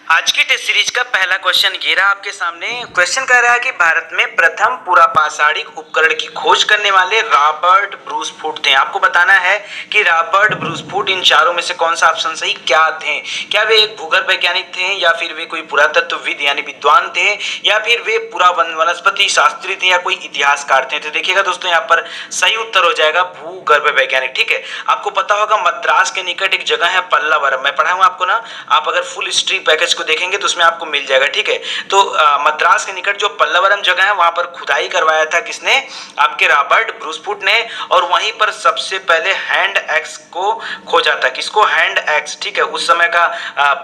आज की test series का पहला क्वेश्चन ये रहा आपके सामने। क्वेश्चन कह रहा है कि भारत में प्रथम पुरापाषाणिक उपकरण की खोज करने वाले रॉबर्ट ब्रूसफुट थे। आपको बताना है कि रॉबर्ट ब्रूसफुट इन चारों में से कौन सा ऑप्शन सही क्या थे। क्या वे एक भूगर्भ वैज्ञानिक थे, या फिर वे कोई पुरातत्वविद यानी विद्वान थे, या फिर वे पूरा वनस्पति शास्त्री थे, या कोई इतिहासकार थे। तो देखिएगा दोस्तों, यहाँ पर सही उत्तर हो जाएगा भूगर्भ वैज्ञानिक। ठीक है, आपको पता होगा मद्रास के निकट एक जगह है पल्लावरम, मैं पढ़ाऊंगा आपको ना। आप अगर फुल हिस्ट्री पैकेज को देखेंगे तो उसमें आपको मिल जाएगा। ठीक है, तो मद्रास के निकट जो पल्लावरम जगह है वहां पर खुदाई करवाया था किसने, आपके रॉबर्ट ब्रूसफुट ने। और वहीं पर सबसे पहले हैंड एक्स को खोजा था। किसको, हैंड एक्स। ठीक है, उस समय का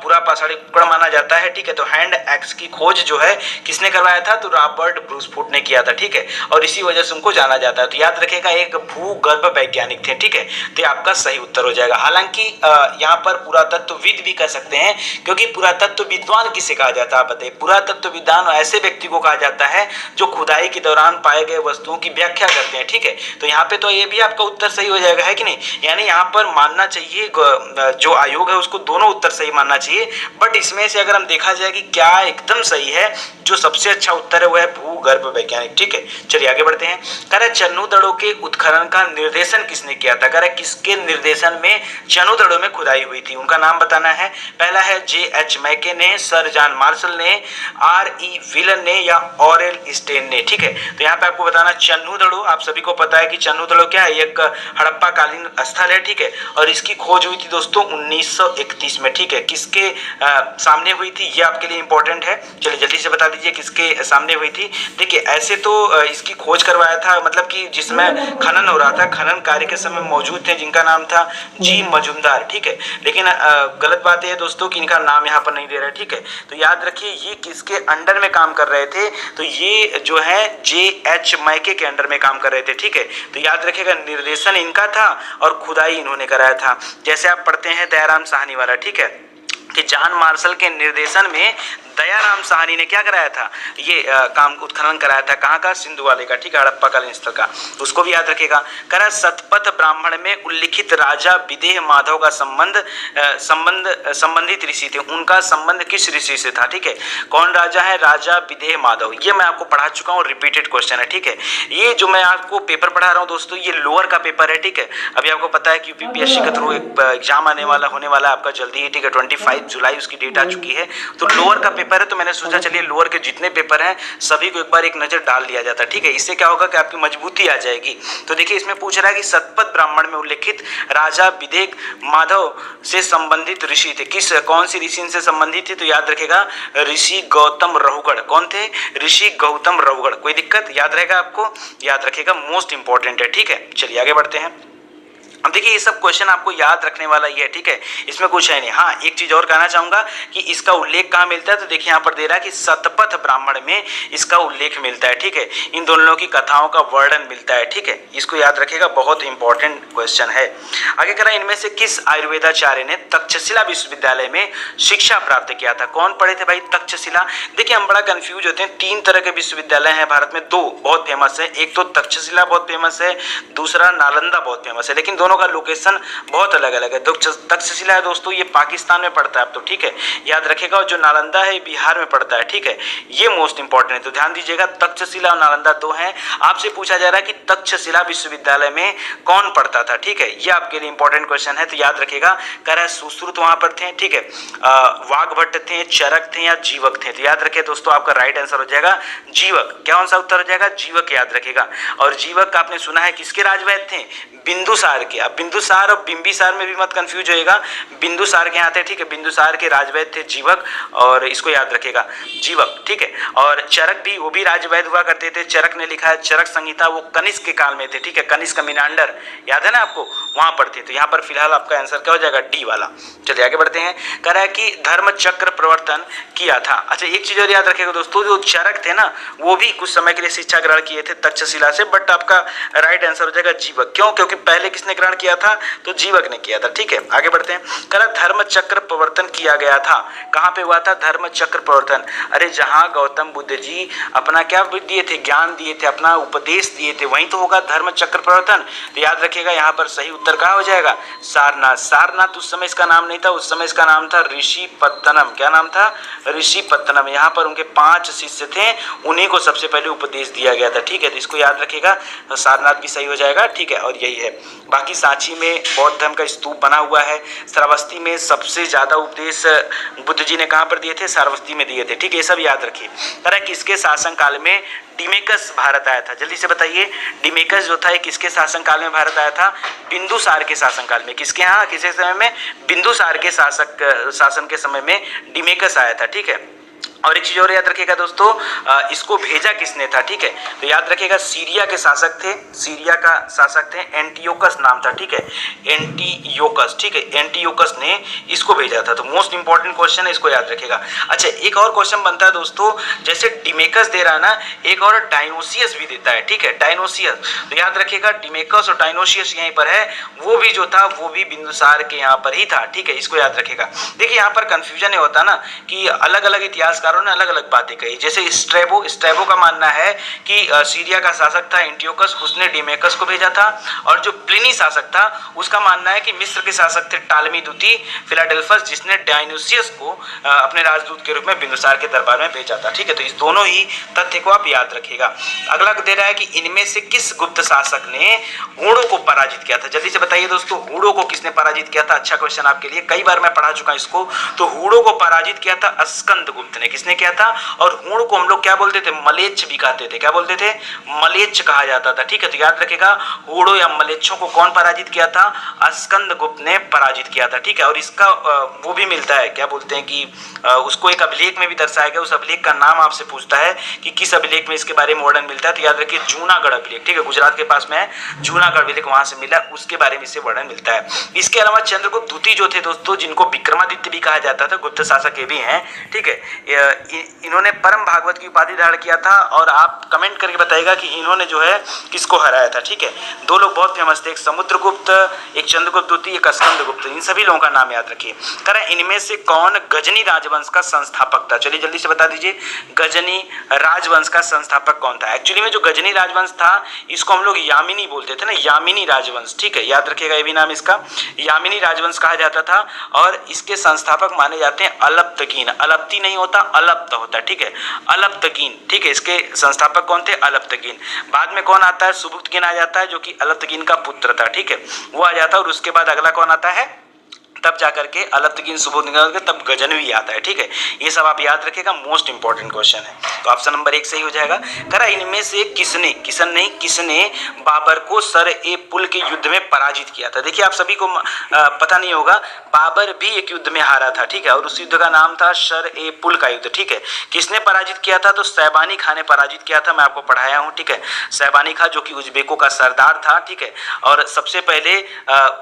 पुरापाषाणिक उपकरण माना जाता है। ठीक है, तो हैंड एक्स की खोज जो है किसने करवाया था, तो रॉबर्ट ब्रूसफुट ने किया था। ठीक है, और इसी वजह से उनको जाना जाता है। तो याद रखेगा, एक भूगर्भ वैज्ञानिक थे। ठीक है, तो आपका सही उत्तर हो जाएगा। हालांकि यहाँ पर पुरातत्वविद भी कह सकते हैं, क्योंकि पुरातत्व विद्वान किसे कहा जाता है, बताइए। पुरातत्व विद्वान ऐसे व्यक्ति को कहा जाता है जो खुदाई के दौरान पाए गए वस्तुओं की व्याख्या करते हैं। ठीक है, तो यहाँ पे तो ये भी आपका उत्तर सही हो जाएगा, है कि नहीं। यानी यहाँ पर मानना चाहिए जो आयोग है उसको दोनों उत्तर सही मानना चाहिए। बट इसमें से अगर हम देखा जाए कि क्या एकदम सही है, जो सबसे अच्छा उत्तर है वो है भूगर्भ वैज्ञानिक। ठीक है, चलिए आगे बढ़ते हैं। कह रहे चन्नू दड़ों के उत्खनन का निर्देशन किसने किया था। कह रहे किसके निर्देशन में चन्नू दड़ों में खुदाई हुई थी, उनका नाम बताना है। पहला है J.H. मैके ने, सर जॉन मार्शल ने, R.E. विलन ने, या ऑरेल स्टेन ने। ठीक है, तो यहाँ पे आपको बताना चन्नू दड़ों, आप सभी को पता है कि चन्नू दड़ों क्या है, एक हड़प्पा कालीन स्थल है। ठीक है, और इसकी खोज हुई थी दोस्तों 1931 में। ठीक है, किसके सामने हुई थी, ये आपके लिए इंपॉर्टेंट है। चलिए जल्दी से बता दीजिए किसके सामने हुई थी। देखिए ऐसे तो इसकी खोज करवाया था, मतलब कि जिसमें खनन हो रहा था, खनन कार्य के समय मौजूद थे जिनका नाम था जी मजुमदार। ठीक है, लेकिन गलत बात है दोस्तों कि इनका नाम यहाँ पर नहीं दे रहा है। ठीक है, तो याद रखिए ये किसके अंडर में काम कर रहे थे, तो ये जो है J.H. मैके के अंडर में काम कर रहे थे। ठीक है, तो याद रखिएगा निर्देशन इनका था और खुदाई इन्होंने कराया था। जैसे आप पढ़ते हैं दयाराम साहनी वाला, ठीक है, कि जॉन मार्शल के निर्देशन में दयाराम साहनी ने क्या कराया था, ये काम उत्खनन कराया था। कहाँ का, सिंधु वाले का। ठीक है, हड़प्पा कालीन स्थल का, उसको भी याद रखेगा। करा सतपथ ब्राह्मण में उल्लिखित राजा विदेह माधव का संबंधित ऋषि थे, उनका संबंध किस ऋषि से था। ठीक है, कौन राजा है, राजा विदेह माधव। ये मैं आपको पढ़ा चुका हूँ, रिपीटेड क्वेश्चन है। ठीक है, ये जो मैं आपको पेपर पढ़ा रहा हूँ दोस्तों, ये लोअर का पेपर है। ठीक है, अभी आपको पता है कि यूपीएससी के थ्रू एक एग्जाम होने वाला आपका जल्दी ही। ठीक है, 25 जुलाई उसकी डेट आ चुकी है। तो लोअर का पेपर है, तो मैंने सोचा चलिए लोअर के जितने पेपर हैं सभी को एक बार एक नजर डाल लिया जाता है। ठीक है, इससे क्या होगा कि आपकी मजबूती आ जाएगी। तो देखिए इसमें पूछ रहा है कि सतपथ ब्राह्मण में उल्लेखित राजा विदेह माधव से संबंधित ऋषि थे, किस कौन सी ऋषि से संबंधित थे, तो याद रखेगा ऋषि गौतम रहुगढ़। कौन थे, ऋषि गौतम रहुगढ़। कोई दिक्कत, याद रहेगा आपको, याद रखेगा, मोस्ट इंपॉर्टेंट है। ठीक है, चलिए आगे बढ़ते हैं। अब देखिए ये सब क्वेश्चन आपको याद रखने वाला ही है। ठीक है, इसमें कुछ है नहीं। हाँ, एक चीज और कहना चाहूंगा कि इसका उल्लेख कहाँ मिलता है, तो देखिए यहाँ पर दे रहा है कि सतपथ ब्राह्मण में इसका उल्लेख मिलता है। ठीक है, इन दोनों की कथाओं का वर्णन मिलता है। ठीक है, इसको याद रखेगा, बहुत इंपॉर्टेंट क्वेश्चन है। आगे कह रहा है इनमें से किस आयुर्वेदाचार्य ने तक्षशिला विश्वविद्यालय में शिक्षा प्राप्त किया था। कौन पढ़े थे भाई तक्षशिला। देखिए हम बड़ा कंफ्यूज होते हैं, 3 तरह के विश्वविद्यालय हैं भारत में, 2 बहुत फेमस है। एक तो तक्षशिला बहुत फेमस है, दूसरा नालंदा बहुत फेमस है, लेकिन दोनों का लोकेशन बहुत अलग अलग है। तक्षशिला है दोस्तों, ये पाकिस्तान में पड़ता है। अब तो ठीक है, याद रखेगा। और जो नालंदा है बिहार में पड़ता है। ठीक है, ये मोस्ट इंपॉर्टेंट है, तो ध्यान दीजिएगा। तक्षशिला और नालंदा 2 हैं। आपसे पूछा जा रहा है कि तक्षशिला विश्वविद्यालय में कौन पढ़ता था। ठीक है, ये आपके लिए इंपॉर्टेंट क्वेश्चन है, तो याद रखेगा। कह रहा है सुश्रुत वहां पर थे। ठीक है, वाघभट्ट थे, चरक थे, या जीवक थे, तो याद रखिए दोस्तों आपका राइट आंसर हो जाएगा जीवक। क्या कौन सा उत्तर हो जाएगा, जीवक, याद रखेगा। और जीवक का आपने सुना है किसके राजवैद्य थे, बिंदुसार के। अब बिंदुसार और बिंबिसार में भी मत कंफ्यूज होएगा, बिंदुसार के यहाँ थे। ठीक है, बिंदुसार के राजवैद्य थे जीवक, और इसको याद रखेगा जीवक। ठीक है, और चरक भी, वो भी राजवैद्य हुआ करते थे। चरक ने लिखा है चरक संहिता, वो कनिष्क के काल में थे। ठीक है, कनिष्क मिनांडर, याद है ना आपको, वहां पर थे। तो यहाँ पर फिलहाल आपका आंसर क्या हो जाएगा, डी वाला। चलिए आगे बढ़ते हैं। कह रहा है कि धर्म चक्र प्रवर्तन किया था। अच्छा एक चीज और याद रखेगा दोस्तों, जो चरक थे ना वो भी कुछ समय के लिए शिक्षा ग्रहण किए थे तक्षशिला से, बट आपका राइट आंसर हो जाएगा जीवक। क्यों, क्योंकि पहले किसने ग्रहण किया था, तो जीवक ने किया था। ठीक है, आगे बढ़ते हैं। कह रहा धर्म चक्र प्रवर्तन किया गया था, कहाँ पे हुआ था धर्म चक्र प्रवर्तन, अरे जहाँ गौतम बुद्ध जी अपना क्या ज्ञान दिए थे, अपना उपदेश दिए थे, वहीं तो होगा धर्म चक्र प्रवर्तन। तो याद रखिएगा यहाँ पर सही उत्तर कहाँ हो जाएगा? सारनाथ। सारनाथ उस समय इसका नाम नहीं था, उस समय इसका नाम था ऋषिपत्तनम। क्या नाम था? ऋषिपत्तनम। यहाँ पर उनके 5 शिष्य थे, उन्हीं को सबसे पहले उपदेश दिया गया था। ठीक है, तो इसको याद रखिएगा, सारनाथ भी सही हो जाएगा। ठीक है, और यही है। बाकी सांची में बौद्ध धर्म का स्तूप बना हुआ है। श्रावस्ती में सबसे ज्यादा उपदेश बुद्ध जी ने कहाँ पर दिए थे? श्रावस्ती में दिए थे। ठीक है, ये सब याद रखिए। किसके शासन काल में डिमेकस भारत आया था? जल्दी से बताइए। डिमेकस जो था ये किसके शासन काल में भारत आया था? बिंदुसार के शासन काल में। किसके यहाँ? किसी समय में? बिंदुसार के शासन के समय में डिमेकस आया था। ठीक है, और एक चीज और याद रखिएगा दोस्तों, इसको भेजा किसने था? ठीक है, तो याद रखिएगा सीरिया के शासक थे, सीरिया का शासक थे, एंटियोकस नाम था। ठीक है, एंटियोकस। ठीक है, एंटियोकस ने इसको भेजा था। तो मोस्ट इंपॉर्टेंट क्वेश्चन है, इसको याद रखिएगा। अच्छा, एक और क्वेश्चन बनता है दोस्तों, जैसे डिमेकस दे रहा है ना, एक और डायनोसियस भी देता है। ठीक है, डायनोसियस। तो याद रखिएगा डिमेकस और डायनोसियस यहीं पर है, वो भी जो था वो भी बिंदुसार के यहाँ पर ही था। ठीक है, इसको याद रखिएगा। देखिए यहाँ पर कंफ्यूजन होता ना कि अलग अलग इतिहासकार ने अलग अलग बातें कही। जैसे स्ट्रैबो का मानना है कि सीरिया का शासक था एंटियोकस, उसने डिमेकस को भेजा था। और जो प्लिनी शासक था उसका मानना है कि मिस्र के शासक थे टालमी द्वितीय फिलाडेल्फस, जिसने डायनोसियस को अपने राजदूत के रूप में बिंदुसार के दरबार में भेजा था। ठीक है, तो इस दोनों ही तथ्य को आप याद रखिएगा। अगला दे रहा है कि इनमें से किस गुप्त शासक ने हूणों को पराजित किया था? जल्दी से बताइए दोस्तों, हूणों को किसने पराजित किया था? अच्छा क्वेश्चन आपके लिए, कई बार मैं पढ़ा चुका इसको। तो हूणों को पराजित किया था स्कंदगुप्त ने। किसने किया था? और हूण को हम लोग क्या बोलते थे? मलेच्छ भी कहते थे। क्या बोलते थे? मलेच्छ कहा जाता था। ठीक है, तो याद रखिएगा हूणों या मलेच्छों को कौन पराजित किया था? स्कंदगुप्त ने पराजित किया था। ठीक है, और इसका वो भी मिलता है, क्या बोलते हैं कि उसको एक अभिलेख में भी दर्शाया गया। उस अभिलेख का नाम आपसे पूछता है कि किस अभिलेख में इसके बारे में वर्णन मिलता है, तो याद रखिए जूनागढ़ अभिलेख। ठीक है, गुजरात के पास में है जूनागढ़ अभिलेख, वहां से मिला, उसके बारे में इससे वर्णन मिलता है। इसके अलावा चंद्रगुप्त द्वितीय जो थे दोस्तों, जिनको विक्रमादित्य भी कहा जाता था, गुप्त शासक ये भी हैं। ठीक है, इन्होंने परम भागवत की उपाधि धारण किया था। और आप कमेंट करके बताइएगा कि इन्होंने जो है किसको हराया था। ठीक है, दो लोग बहुत फेमस थे, एक समुद्रगुप्त, एक चंद्रगुप्त द्वितीय, एक स्कंदगुप्त। इन सभी लोगों का नाम याद रखिए। इनमें से कौन गजनी राजवंश का संस्थापक था? चलिए जल्दी से बता दीजिए, गजनी राजवंश का संस्थापक कौन था? एक्चुअली में जो गजनी राजवंश था इसको हम लोग यामिनी बोलते थे ना, यामिनी राजवंश। ठीक है, याद रखिएगा ये भी नाम इसका, यामिनी राजवंश कहा जाता था। और इसके संस्थापक माने जाते हैं अलप्तकीन। अलप्ती नहीं होता, अलप्त होता है। ठीक है, अलप्तकीन। ठीक है, इसके संस्थापक कौन थे? अलप्तकीन। बाद में कौन आता है? सुबुक्तकीन आ जाता है, जो कि अलप्तकीन का पुत्र था। ठीक है, वो आ जाता है। और उसके बाद अगला कौन आता है? तब जाकर के अलप्तकीन सुबोधनिका, तब गजनवी आता है। ठीक है, ये सब आप याद रखिएगा, मोस्ट इंपॉर्टेंट क्वेश्चन है। तो ऑप्शन नंबर 1 सही हो जाएगा। करा इनमें से किसने बाबर को सर ए पुल के युद्ध में पराजित किया था? देखिए आप सभी को पता नहीं होगा, बाबर भी एक युद्ध में हारा था। ठीक है, और उस युद्ध का नाम था सर ए पुल का युद्ध। ठीक है, किसने पराजित किया था? तो सैबानी खां ने पराजित किया था। मैं आपको पढ़ाया हूँ। ठीक है, सैबानी खां जो कि उज्बेकों का सरदार था। ठीक है, और सबसे पहले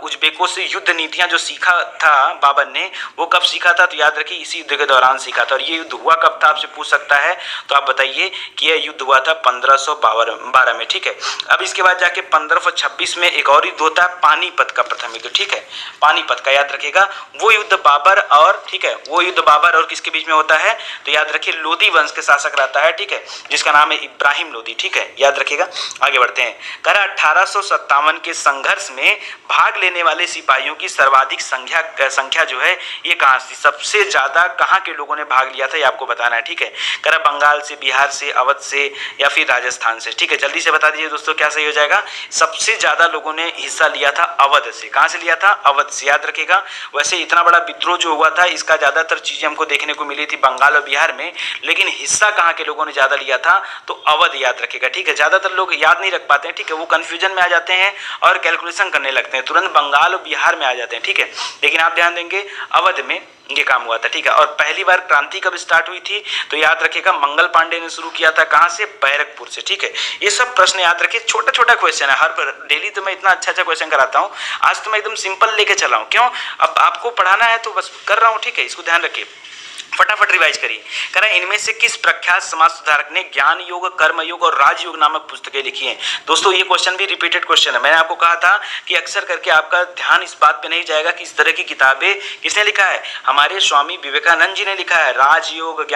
उज्बेकों से युद्ध नीतियां जो सीखा था बाबर ने, वो कब सीखा था? तो याद रखिए इसी युद्ध के दौरान सीखा था। और ये युद्ध हुआ कब था? आपसे पूछ सकता है, तो आप बताइए कि यह युद्ध हुआ था 1512 में। ठीक है, अब इसके बाद जाके 1526 में एक और युद्ध होता है, पानीपत का प्रथम युद्ध। ठीक है, पानीपत का याद रखिएगा, वो युद्ध बाबर और, ठीक है, वो युद्ध बाबर और किसके बीच में होता है? तो याद रखिए लोदी वंश के शासक रहता है। ठीक है, जिसका नाम है इब्राहिम लोदी। ठीक है, याद रखिएगा। आगे बढ़ते हैं। 1857 के संघर्ष में भाग लेने वाले सिपाहियों की सर्वाधिक संख्या जो है ये कहां से? सबसे ज्यादा कहां के लोगों ने भाग लिया था, ये आपको बताना है। ठीक है, करा बंगाल से, बिहार से, अवध से, या फिर राजस्थान से। ठीक है, जल्दी से बता दीजिए दोस्तों क्या सही हो जाएगा। सबसे ज्यादा लोगों ने हिस्सा लिया था अवध से। कहां से लिया था? अवध से। याद रखिएगा, वैसे इतना बड़ा विद्रोह जो हुआ था इसका ज्यादातर चीजें हमको देखने को मिली थी बंगाल और बिहार में, लेकिन हिस्सा कहां के लोगों ने ज्यादा लिया था? तो अवध। याद रखिएगा। ठीक है, ज्यादातर लोग याद नहीं रख पाते हैं। ठीक है, वो कंफ्यूजन में आ जाते हैं और कैलकुलेशन करने लगते हैं, तुरंत बंगाल और बिहार में आ जाते हैं। ठीक है, लेकिन आप ध्यान देंगे अवध में ये काम हुआ था। ठीक है, और पहली बार क्रांति कब स्टार्ट हुई थी? तो याद रखिएगा मंगल पांडे ने शुरू किया था। कहां से? बैरकपुर से। ठीक है, ये सब प्रश्न याद रखिए, छोटा छोटा क्वेश्चन है। हर डेली तो मैं इतना अच्छा क्वेश्चन कराता हूँ, आज तो मैं एकदम सिंपल लेके चला हूँ। क्यों? अब आपको पढ़ाना है तो बस कर रहा हूँ। ठीक है, इसको ध्यान रखिए। फटाफट रिवाइज करिए। कह रहा है इनमें से किस प्रख्यात समाज सुधारक ने ज्ञान योग, कर्म योग और राजयोग नामक पुस्तकें लिखी हैं। दोस्तों ये क्वेश्चन भी रिपीटेड क्वेश्चन है। मैंने आपको कहा था कि अक्सर करके आपका ध्यान इस बात पे नहीं जाएगा कि इस तरह की किताबें किसने लिखा है। हमारे स्वामी विवेकानंद जी ने लिखा है। राजयोग,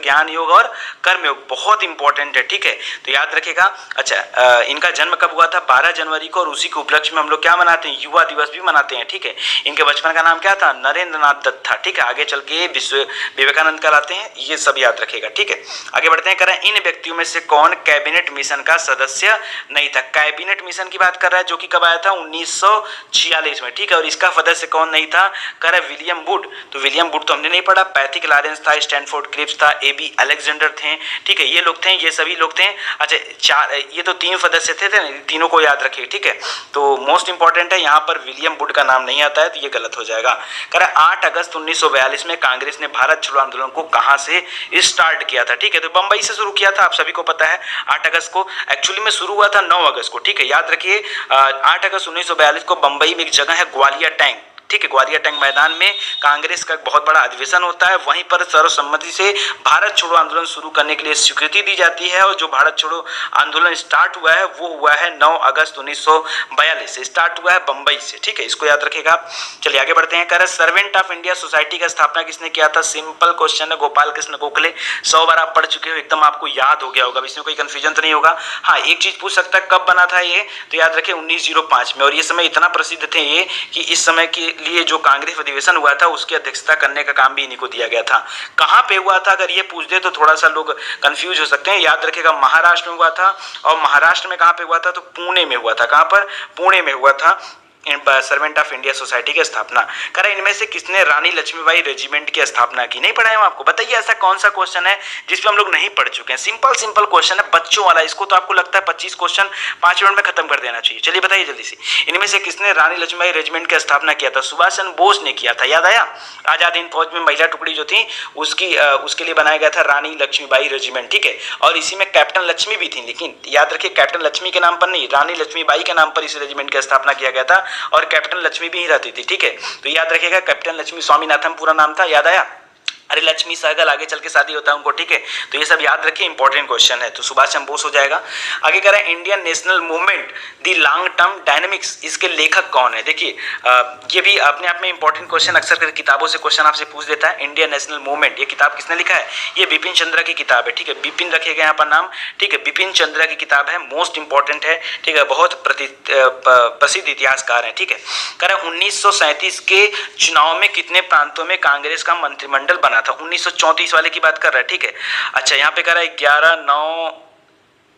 ज्ञान योग और कर्म योग बहुत इंपॉर्टेंट है, ठीक है, तो याद रखेगा। अच्छा, इनका जन्म कब हुआ था? 12 जनवरी को, और उसी के उपलक्ष्य में हम लोग क्या मनाते हैं? युवा दिवस भी मनाते हैं, ठीक है। इनके बचपन का नाम क्या था? नरेंद्र नाथ दत्त था, ठीक है। आगे चल के विश्व विवेकानंद कहलाते हैं, ये सब याद रखेगा, ठीक है। आगे बढ़ते हैं। करें इन व्यक्तियों में से कौन कैबिनेट मिशन का सदस्य नहीं था? कैबिनेट मिशन की बात कर रहा है, जो कि कब आया था? 1946 में, ठीक है। और इसका सदस्य कौन नहीं था? करें विलियम वुड। तो विलियम वुड तो हमने नहीं पढ़ा। पैथिक लॉरेंस था, स्टैनफोर्ड क्रिप्स था, एबी अलेक्जेंडर थे, ठीक है, ये लोग थे, ये सभी लोग थे। अच्छा, चार, ये तो 3 सदस्य थे, तीनों को याद रखिए, ठीक है। तो मोस्ट इंपॉर्टेंट है, यहाँ पर विलियम वुड का नाम नहीं आता है, तो ये गलत हो जाएगा। करें 8 अगस्त 1942 में कांग्रेस ने भारत छोड़ो आंदोलन को कहां से स्टार्ट किया था? ठीक है, तो बंबई से शुरू किया था, आप सभी को पता है। 8 अगस्त को एक्चुअली में शुरू हुआ था 9 अगस्त को, ठीक है, याद रखिए। 8 अगस्त 1942 को बंबई में एक जगह है ग्वालियर टैंक, ठीक है, ग्वालियर टैंक मैदान में कांग्रेस का बहुत बड़ा अधिवेशन होता है। वहीं पर सर्वसम्मति से भारत छोड़ो आंदोलन शुरू करने के लिए स्वीकृति दी जाती है। और जो भारत छोड़ो आंदोलन स्टार्ट हुआ है वो हुआ है 9 अगस्त 1942 से, स्टार्ट हुआ है बंबई से, ठीक है, इसको याद रखिएगा। चलिए आगे बढ़ते हैं। कह रहे सर्वेंट ऑफ इंडिया सोसाइटी का स्थापना किसने किया था? सिंपल क्वेश्चन है, गोपाल कृष्ण गोखले। 100 बार आप पढ़ चुके हो, एकदम आपको याद हो गया होगा, इसमें कोई कंफ्यूजन तो नहीं होगा। हाँ, एक चीज पूछ सकता है कब बना था ये, तो याद रखें 1905 में। और ये समय इतना प्रसिद्ध थे ये कि इस समय के लिए जो कांग्रेस अधिवेशन हुआ था उसकी अध्यक्षता करने का काम भी इन्हीं को दिया गया था। कहां पे हुआ था अगर ये पूछ दे तो थोड़ा सा लोग कंफ्यूज हो सकते हैं। याद रखेगा महाराष्ट्र में हुआ था। और महाराष्ट्र में कहां पे हुआ था? तो पुणे में हुआ था। कहां पर? पुणे में हुआ था सर्वेंट ऑफ इंडिया सोसाइटी की स्थापना। करें इनमें से किसने रानी लक्ष्मीबाई रेजिमेंट की स्थापना की? नहीं पढ़ा है आपको? बताइए ऐसा कौन सा क्वेश्चन है जिसपे हम लोग नहीं पढ़ चुके हैं? सिंपल क्वेश्चन है, बच्चों वाला। इसको तो आपको लगता है 25 क्वेश्चन 5 मिनट में खत्म कर देना चाहिए। चलिए बताइए जल्दी से, इनमें से किसने रानी लक्ष्मीबाई रेजिमेंट की स्थापना किया था? सुभाष चंद्र बोस ने किया था, याद आया। आजाद हिंद फौज में महिला टुकड़ी जो थी उसके लिए बनाया गया था रानी लक्ष्मीबाई रेजिमेंट, ठीक है। और इसी में कैप्टन लक्ष्मी भी थी, लेकिन याद रखिए कैप्टन लक्ष्मी के नाम पर नहीं, रानी लक्ष्मीबाई के नाम पर इस रेजिमेंट की स्थापना किया गया था। और कैप्टन लक्ष्मी भी ही रहती थी, ठीक है। तो याद रखिएगा कैप्टन लक्ष्मी स्वामीनाथन पूरा नाम था, याद आया। अरे लक्ष्मी सहगल, आगे चल के शादी होता है उनको, ठीक है। तो ये सब याद रखिए, इंपॉर्टेंट क्वेश्चन है। तो सुभाष चंद्र बोस हो जाएगा। आगे कह रहे हैं Indian national movement the long term dynamics, इसके लेखक कौन है? देखिए ये भी अपने आप में इंपॉर्टेंट क्वेश्चन, अक्सर कर किताबों से क्वेश्चन आपसे पूछ देता है। इंडियन नेशनल मूवमेंट, ये किताब किसने लिखा है? ये बिपिन चंद्र की किताब है, ठीक है। बिपिन रखिएगा यहाँ पर नाम, ठीक है, बिपिन चंद्र की किताब है, मोस्ट इंपॉर्टेंट है, ठीक है, बहुत प्रसिद्ध इतिहासकार है, ठीक है। कह रहे 1937 के चुनाव में कितने प्रांतों में कांग्रेस का मंत्रिमंडल बना था? 1934 वाले की बात कर रहा है, ठीक है। अच्छा, यहाँ पे कह रहा है 11, 9,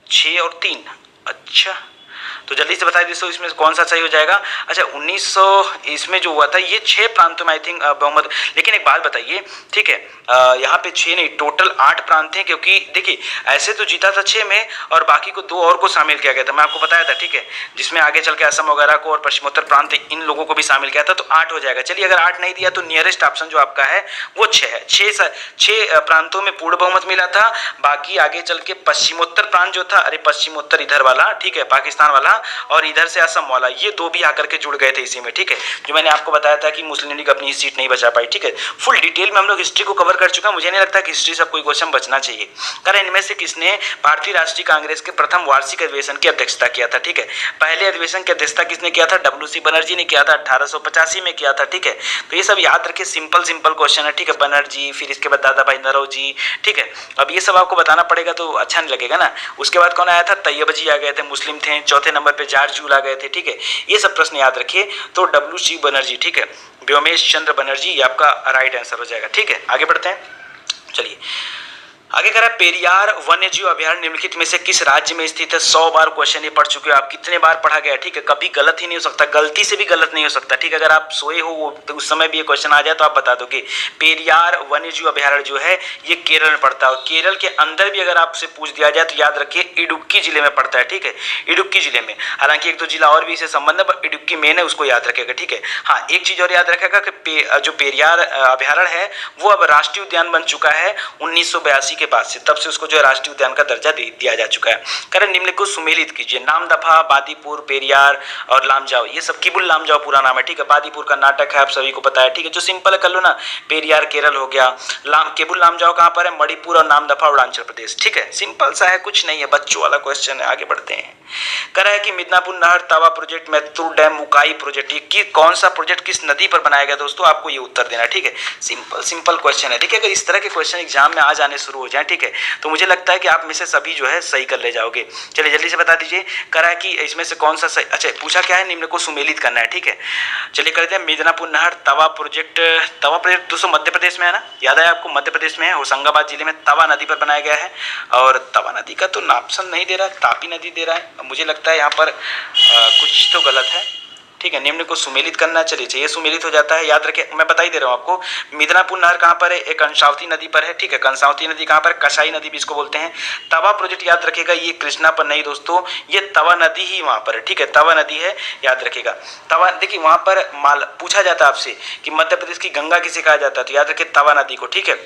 6 और 3। अच्छा, तो जल्दी से बता दीजिए इसमें कौन सा सही हो जाएगा। अच्छा, 1900 इसमें जो हुआ था ये 6 प्रांतों में आई थिंक बहुमत। लेकिन एक बात बताइए, ठीक है, यहाँ पे 6 नहीं, टोटल 8 प्रांत हैं, क्योंकि देखिए ऐसे तो जीता था 6 में और बाकी को 2 और को शामिल किया गया था, मैं आपको बताया था, ठीक है, जिसमें आगे चल के असम वगैरह को और पश्चिमोत्तर प्रांत इन लोगों को भी शामिल किया था, तो 8 हो जाएगा। चलिए अगर 8 नहीं दिया तो नियरेस्ट ऑप्शन जो आपका है वो 6 है। 6 प्रांतों में पूर्ण बहुमत मिला था। बाकी आगे चल के पश्चिमोत्तर प्रांत जो था, अरे पश्चिमोत्तर इधर वाला, ठीक है, पाकिस्तान वाला, और इधर से असम वाला, ये 2 भी आकर के जुड़ गए थे इसी में, ठीक है। जो मैंने आपको बताया था कि मुस्लिम लीग अपनी सीट नहीं बचा पाई, ठीक है। फुल डिटेल में हम लोग हिस्ट्री को कवर कर चुका है, मुझे नहीं लगता कि हिस्ट्री से कोई क्वेश्चन बचना चाहिए। कारण इनमें से किसने भारतीय राष्ट्रीय कांग्रेस के प्रथम वार्षिक अधिवेशन की अध्यक्षता किया था? ठीक है, पहले अधिवेशन की अध्यक्षता किसने किया था? डब्ल्यू.सी. बनर्जी ने किया था, 1885 में किया था, ठीक है। तो ये सब याद रखिए, सिंपल क्वेश्चन है, ठीक है। बनर्जी, फिर इसके बाद दादा भाई नौरोजी, ठीक है। अब ये सब आपको बताना पड़ेगा तो अच्छा नहीं लगेगा ना। उसके बाद कौन आया था? तैयब जी आ गए थे, मुस्लिम थे। चौथे नंबर पे जॉर्ज जूल आ गए थे, ठीक है। ये सब प्रश्न याद रखिए। तो डब्ल्यू.सी. बनर्जी, ठीक है, व्योमेश चंद्र बनर्जी, ये आपका राइट आंसर हो जाएगा, ठीक है। आगे बढ़ते हैं, चलिए आगे कह रहा है पेरियार वन्यजीव अभयारण्य निम्नलिखित में से किस राज्य में स्थित है? 100 बार क्वेश्चन ये पढ़ चुके हो आप, कितने बार पढ़ा गया, ठीक है। कभी गलत ही नहीं हो सकता, गलती से भी गलत नहीं हो सकता, ठीक है। अगर आप सोए हो तो उस समय भी ये क्वेश्चन आ जाए तो आप बता दो कि पेरियार वन्यजीव अभयारण्य जो है ये केरल में पड़ता है। केरल के अंदर भी अगर आपसे पूछ दिया जाए तो याद रखिए इडुक्की जिले में पड़ता है, ठीक है, इडुक्की जिले में। हालांकि 1-2 जिला और भी इसे संबंध है, पर इडुक्की मेन है, उसको याद रखेगा, ठीक है। हाँ, एक चीज और याद रखेगा कि जो पेरियार अभयारण्य है वो अब राष्ट्रीय उद्यान बन चुका है 1982 के बाद से, तब से उसको जो है राष्ट्रीय उद्यान का दर्जा दिया जा चुका है। करें निम्न को सुमेलित कीजिए। नामदफा, बादीपुर, पेरियार और लामजाओ, ये सब किबुल लामजाओ पूरा नाम है, ठीक है। बादीपुर कर्नाटक है, आप सभी को पता है, ठीक है। जो सिंपल कर लो ना, पेरियार केरल हो गया, केबुल लामजाओ कहाँ पर है, मणिपुर, और नामदफा अरुणाचल प्रदेश, ठीक है। सिंपल सा है, कुछ नहीं है, बच्चों वाला क्वेश्चन है। आगे बढ़ते हैं। करा है कि मिदनापुर नहर, तवा प्रोजेक्ट, मैत्तूर डैम, उकाई प्रोजेक्ट, ये कौन सा प्रोजेक्ट किस नदी पर बनाया गया दोस्तों, आपको ये उत्तर देना है, ठीक है। सिंपल क्वेश्चन है। देखिए अगर इस तरह के क्वेश्चन एग्जाम में आ जाने शुरू हो जाए, ठीक है, तो मुझे लगता है कि आप में से सभी जो है सही कर ले जाओगे। चलिए जल्दी से बता दीजिए, करा है कि इसमें से कौन सा सही, अच्छा पूछा क्या है, निम्न को सुमेलित करना है, ठीक है। चलिए करते हैं। मिदनापुर नहर, तवा प्रोजेक्ट दोस्तों मध्य प्रदेश में है ना, याद है आपको, मध्य प्रदेश में है, होशंगाबाद जिले में तवा नदी पर बनाया गया है। और तवा नदी का तो ऑप्शन नहीं दे रहा, तापी नदी दे रहा है, मुझे लगता है यहाँ पर कुछ तो गलत है, ठीक है। निम्न को सुमेलित करना, चलिए ये सुमेलित हो जाता है, याद रखिए, मैं बता ही दे रहा हूँ आपको। मिदनापुर नहर कहाँ पर है, एक कंसावती नदी पर है, ठीक है। कंसावती नदी कहाँ पर, कसाई नदी भी इसको बोलते हैं। तवा प्रोजेक्ट याद रखिएगा, ये कृष्णा पर नहीं दोस्तों, ये तवा नदी ही वहाँ पर है, ठीक है, तवा नदी है, याद रखिएगा। तवा, देखिए वहाँ पर पूछा जाता है आपसे कि मध्य प्रदेश की गंगा किसे कहा जाता है, तो याद रखिए तवा नदी को, ठीक है।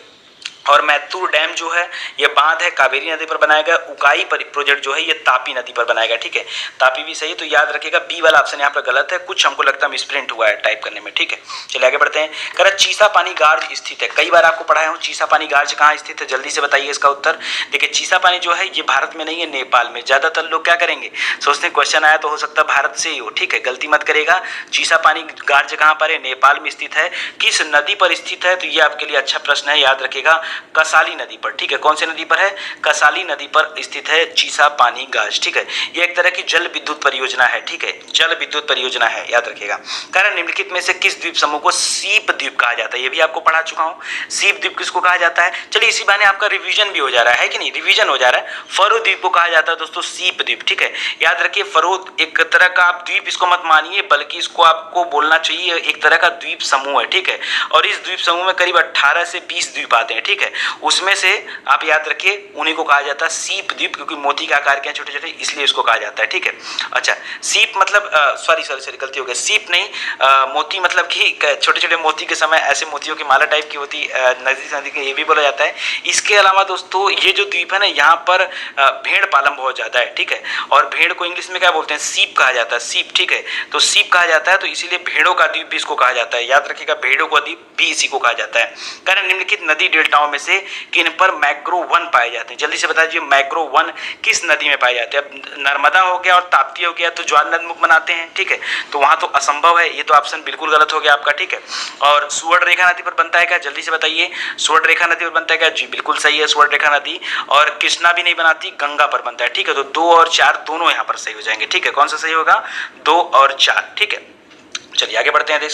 और मैत्तूर डैम जो है ये बांध है, कावेरी नदी पर बनाया गया। उकाई प्रोजेक्ट जो है ये तापी नदी पर बनाया गया, ठीक है। तापी भी सही, तो याद रखिएगा बी वाला ऑप्शन यहाँ पर गलत है, कुछ हमको लगता है मिसप्रिंट हुआ है टाइप करने में, ठीक है। चलिए आगे बढ़ते हैं। कह रहा चीसा पानी गार्ज स्थित है, कई बार आपको पढ़ाया हूँ, चीसा पानी गार्ज कहाँ स्थित है, जल्दी से बताइए इसका उत्तर। देखिए चीसा पानी जो है ये भारत में नहीं है, नेपाल में। ज्यादातर लोग क्या करेंगे, सोचते हैं क्वेश्चन आया तो हो सकता है भारत से ही हो, ठीक है, गलती मत करेगा। चीसा पानी गार्ज कहाँ पर है, नेपाल में स्थित है। किस नदी पर स्थित है, तो ये आपके लिए अच्छा प्रश्न है, याद रखिएगा कसाली नदी पर, ठीक है। कौन सी नदी पर है, कसाली नदी पर स्थित है चीसा पानी गाज, ठीक है। ये एक तरह की जल विद्युत परियोजना है, ठीक है, जल विद्युत परियोजना है, याद रखिएगा। कारण निम्नलिखित में से किस द्वीप समूह को सीप द्वीप कहा जाता है, ये भी आपको पढ़ा चुका हूं। सीप द्वीप किसको कहा जाता है, चलिए इसी बहाने आपका रिवीजन भी हो जा रहा है कि नहीं, रिवीजन हो जा रहा है। फरो द्वीप को कहा जाता है दोस्तों सीप द्वीप, ठीक है। याद रखिए फरो एक तरह का आप द्वीप इसको मत मानिए, बल्कि इसको आपको बोलना चाहिए एक तरह का द्वीप समूह है, ठीक है। और इस द्वीप समूह में करीब 18 से 20 द्वीप आते हैं, ठीक है। उसमें से आप याद रखिए उन्हीं को कहा जाता है सीप द्वीप, क्योंकि मोती के आकार के हैं छोटे छोटे, इसलिए इसको कहा जाता है, ठीक है। अच्छा सीप मतलब सॉरी गलती हो गई, सीप नहीं, मोती मतलब कि छोटे छोटे मोती के समय ऐसे मोतियों की माला टाइप की होती नदी के, ये भी बोला जाता है। इसके अलावा दोस्तों ये जो द्वीप है ना, यहाँ पर भेड़ पालन बहुत ज्यादा है, ठीक है। और भेड़ को इंग्लिश में क्या बोलते हैं, सीप कहा जाता है, सीप, ठीक है। तो सीप कहा जाता है, तो इसीलिए भेड़ों का द्वीप भी इसको कहा जाता है, याद रखिएगा भेड़ों का द्वीप भी इसी को कहा जाता है। कारण निम्नलिखित नदी डेल्टाओं में से किन पर मैक्रो वन पाए जाते हैं, जल्दी से बता दीजिए मैक्रो वन किस नदी में पाए जाते हैं। अब नर्मदा हो गया और ताप्ती हो गया तो ज्वार नदमुख बनाते हैं, ठीक है, तो वहां तो असंभव है, ये तो ऑप्शन बिल्कुल गलत हो गया आपका, ठीक है। और सुवर्ण रेखा नदी पर बनता है क्या, जल्दी से बताइए, सुवर्ण रेखा नदी पर बनता है क्या, जी बिल्कुल सही है, सुवर्ण रेखा नदी। और कृष्णा भी नहीं बनाती, गंगा पर बनता है, ठीक है। तो 2 और 4 दोनों यहाँ पर सही हो जाएंगे, ठीक है। कौन सा सही होगा, 2 और 4, ठीक है। चलिए आगे बढ़ते हैं।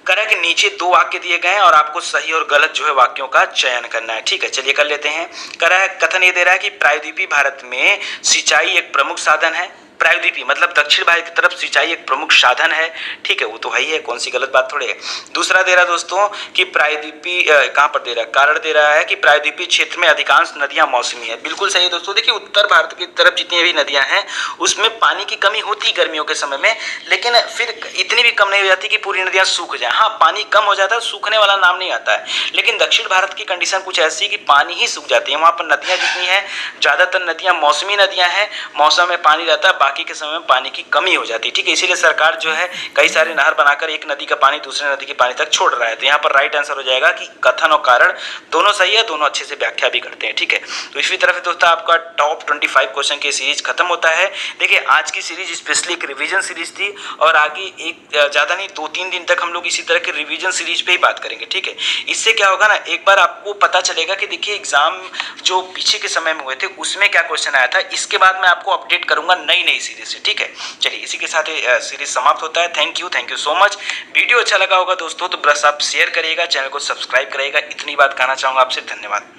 करें कि नीचे 2 वाक्य दिए गए हैं और आपको सही और गलत जो है वाक्यों का चयन करना है, ठीक है। चलिए कर लेते हैं। करा है कथन ये दे रहा है कि प्रायद्वीपीय भारत में सिंचाई एक प्रमुख साधन है। प्रायद्वीपीय मतलब दक्षिण भारत की तरफ सिंचाई एक प्रमुख साधन है, ठीक है, वो तो है ही है, कौन सी गलत बात थोड़ी है। दूसरा दे रहा दोस्तों कि प्रायद्वीपीय कहाँ पर दे रहा है, कारण दे रहा है कि प्रायद्वीपीय क्षेत्र में अधिकांश नदियां मौसमी है। बिल्कुल सही है दोस्तों। देखिए उत्तर भारत की तरफ जितनी भी नदियां हैं उसमें पानी की कमी होती है गर्मियों के समय में, लेकिन फिर इतनी भी कम नहीं हो जाती कि पूरी नदियां सूख जाए। हाँ पानी कम हो जाता है, सूखने वाला नाम नहीं आता है, लेकिन दक्षिण भारत की कंडीशन कुछ ऐसी कि पानी ही सूख जाती है। वहां पर नदियां जितनी है, ज्यादातर नदियां मौसमी नदियां हैं, मौसम में पानी रहता है, बाकी के समय में पानी की कमी हो जाती है, ठीक है। इसीलिए सरकार जो है कई सारे नहर बनाकर एक नदी का पानी दूसरे नदी के पानी तक छोड़ रहा है। तो यहाँ पर राइट आंसर हो जाएगा कि कथन और कारण दोनों सही है, दोनों अच्छे से व्याख्या भी करते हैं, ठीक है। तो इसी तरह से दोस्तों आपका टॉप 25 क्वेश्चन की सीरीज खत्म होता है। देखिए आज की सीरीज स्पेशली एक रिवीजन सीरीज थी और आगे एक ज्यादा नहीं 2-3 दिन तक हम लोग इसी तरह के रिवीजन सीरीज पे ही बात करेंगे, ठीक है। इससे क्या होगा ना, एक बार आपको पता चलेगा कि देखिए एग्जाम जो पीछे के समय में हुए थे उसमें क्या क्वेश्चन आया था। इसके बाद मैं आपको अपडेट करूंगा नई सीरीज से, ठीक है। चलिए इसी के साथ सीरीज समाप्त होता है। Thank you so much. Video अच्छा लगा होगा दोस्तों तो बस आप शेयर करिएगा, चैनल को सब्सक्राइब करिएगा, इतनी बात कहना चाहूंगा आपसे। धन्यवाद।